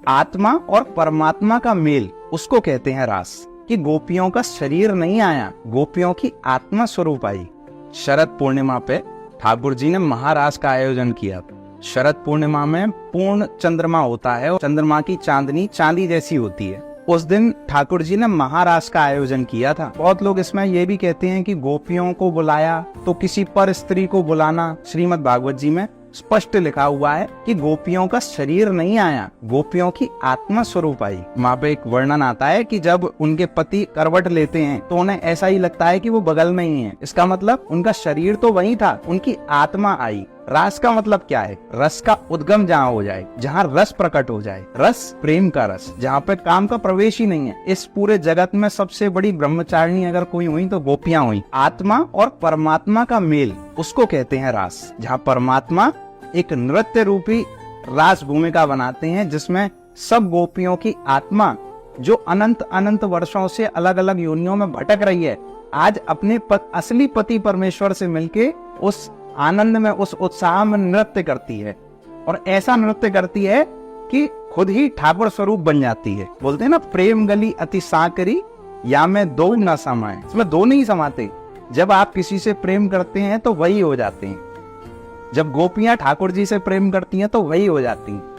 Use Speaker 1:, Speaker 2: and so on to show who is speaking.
Speaker 1: आत्मा और परमात्मा का मेल उसको कहते हैं रास। कि गोपियों का शरीर नहीं आया, गोपियों की आत्मा स्वरूप आई। शरद पूर्णिमा पे ठाकुर जी ने महारास का आयोजन किया। शरद पूर्णिमा में पूर्ण चंद्रमा होता है और चंद्रमा की चांदनी चांदी जैसी होती है। उस दिन ठाकुर जी ने महारास का आयोजन किया था। बहुत लोग इसमें ये भी कहते हैं कि गोपियों को बुलाया तो किसी पर स्त्री को बुलाना। श्रीमद् भागवत जी में स्पष्ट लिखा हुआ है कि गोपियों का शरीर नहीं आया, गोपियों की आत्मा स्वरूप आई। वहाँ पे एक वर्णन आता है कि जब उनके पति करवट लेते हैं तो उन्हें ऐसा ही लगता है कि वो बगल में ही है। इसका मतलब उनका शरीर तो वही था, उनकी आत्मा आई। रास का मतलब क्या है? रस का उद्गम जहाँ हो जाए, जहाँ रस प्रकट हो जाए। रस प्रेम का रस, जहाँ पे काम का प्रवेश ही नहीं है। इस पूरे जगत में सबसे बड़ी ब्रह्मचारिणी अगर कोई हुई तो गोपियां हुई। आत्मा और परमात्मा का मेल उसको कहते हैं रास। जहाँ परमात्मा एक नृत्य रूपी रास भूमिका बनाते हैं, जिसमें सब गोपियों की आत्मा जो अनंत अनंत वर्षों से अलग अलग योनियों में भटक रही है, आज अपने असली पति परमेश्वर से मिलके उस आनंद में, उस उत्साह में नृत्य करती है। और ऐसा नृत्य करती है कि खुद ही ठाकुर स्वरूप बन जाती है। बोलते हैं ना, प्रेम गली अति साकरी या में दो न समाए। इसमें दो नहीं समाते। जब आप किसी से प्रेम करते हैं तो वही हो जाते हैं। जब गोपियां ठाकुर जी से प्रेम करती हैं तो वही हो जाती हैं।